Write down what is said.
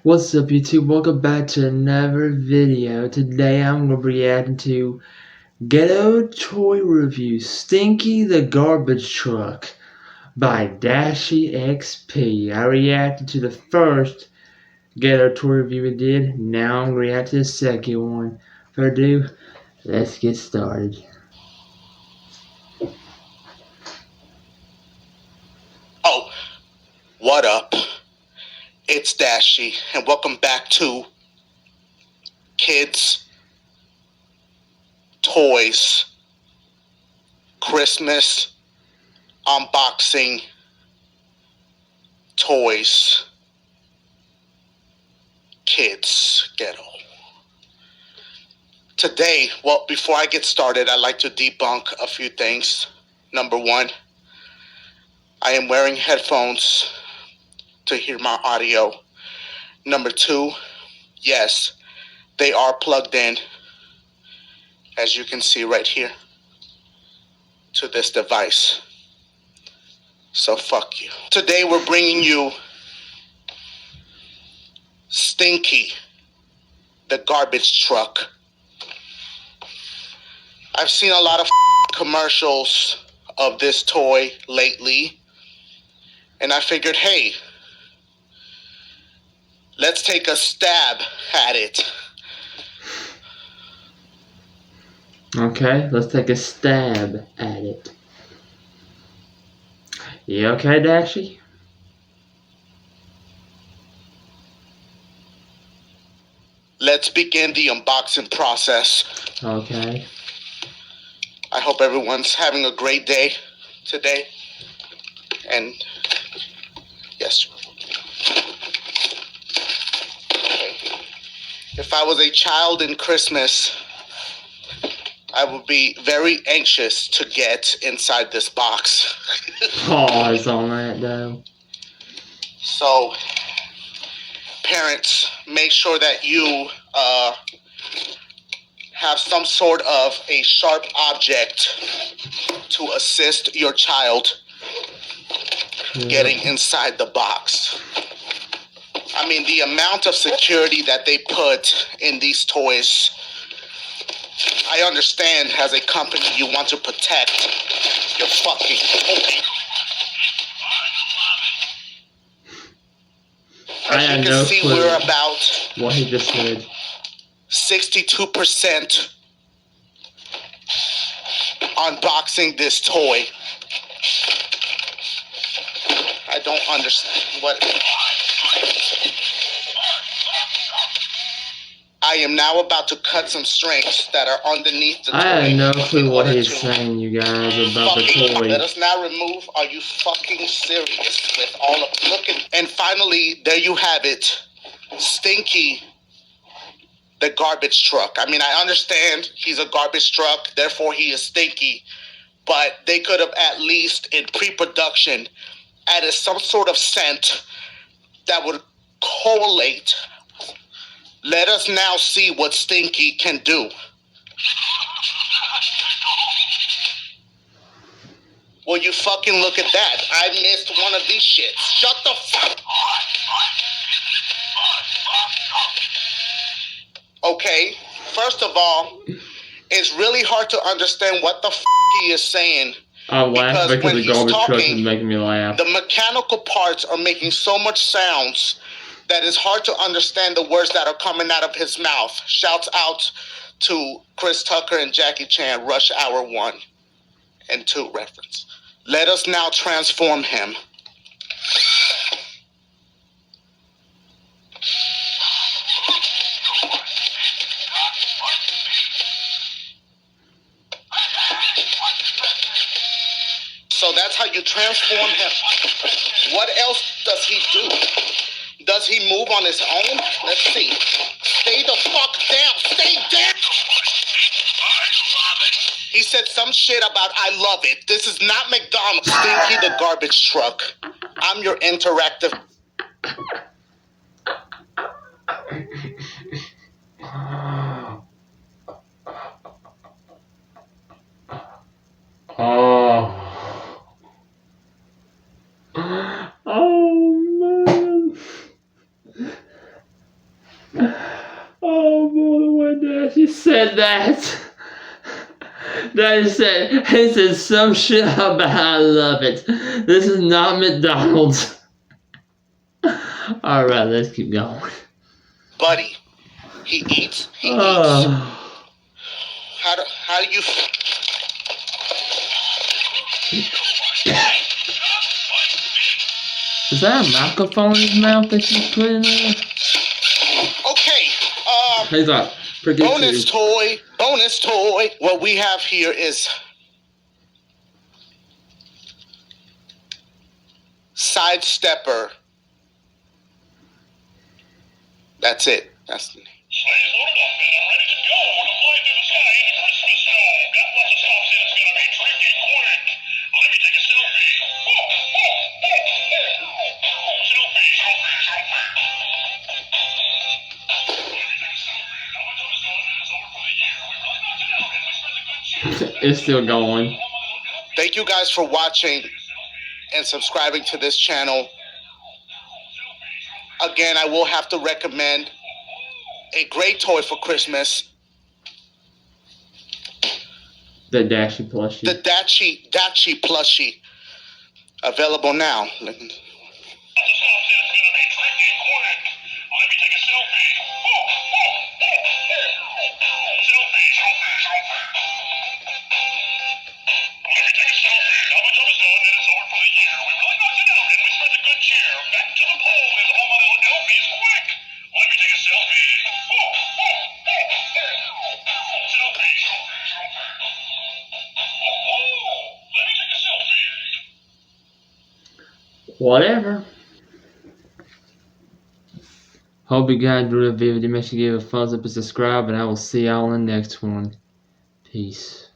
What's up YouTube? Welcome back to another video. Today I'm going to be reacting to Ghetto Toy Review Stinky the Garbage Truck by DashieXP. I reacted to the first Ghetto Toy review we did. Now I'm going to react to the second one. For ado, let's get started. Oh, what up? It's Dashie, and welcome back to Kids, Toys, Christmas, Unboxing, Toys, Kids, Ghetto. Today, well, before I get started, I'd like to debunk a few things. Number one, I am wearing headphones to hear my audio. Number two, yes, they are plugged in, as you can see right here, to this device. So fuck you. Today we're bringing you Stinky, the garbage truck. I've seen a lot of commercials of this toy lately, and I figured, hey, let's take a stab at it. Okay, let's take a stab at it. You okay, Dashie? Let's begin the unboxing process. Okay. I hope everyone's having a great day today. And yes. If I was a child in Christmas, I would be very anxious to get inside this box. Pause on that though. So, parents, make sure that you have some sort of a sharp object to assist your child getting inside the box. I mean, the amount of security that they put in these toys, I understand as a company you want to protect your fucking toy. As you can see, we're about what he just said. 62% unboxing this toy. I don't understand what. I am now about to cut some strings that are underneath the toy. I have no clue what he's saying, you guys, about the toy. Let us now remove. Are you fucking serious with all of looking? And finally, there you have it, Stinky, the garbage truck. I mean, I understand he's a garbage truck, therefore he is stinky, but they could have at least in pre-production added some sort of scent that would correlate. Let us now see what Stinky can do. Will you fucking look at that? I missed one of these shits. Shut the fuck. Okay, first of all, it's really hard to understand what the fuck he is saying. I laugh because the garbage truck is making me laugh. The mechanical parts are making so much sounds that it's hard to understand the words that are coming out of his mouth. Shouts out to Chris Tucker and Jackie Chan, Rush Hour 1 and 2 reference. Let us now transform him. So that's how you transform him. What else does he do? Does he move on his own? Let's see. Stay the fuck down. Stay down. He said some shit about I love it. This is not McDonald's. Stinky the garbage truck. I'm your interactive. Oh. Oh man. He said that. He said some shit about I love it. This is not McDonald's. Alright, let's keep going. Buddy, he eats. Oh. How do you... Is that a microphone in his mouth that she's putting in? Okay, He's like, bonus toy. What we have here is Sidestepper. That's it. That's the name. Sleigh's loaded up and I'm ready to go to fly through the sky in a Christmas snow. Got lots of stops and it's gonna be tricky quick. Let me take a selfie. Selfie. How much of a stone and it's over for the year. We really knocked it out and we spread the good cheer. It's still going. Thank you guys for watching and subscribing to this channel. Again, I will have to recommend a great toy for Christmas. The Dashie plushie. The Dashie plushie. Available now. Whatever. Hope you guys enjoyed the video. Make sure you give it a thumbs up and subscribe, and I will see y'all in the next one. Peace.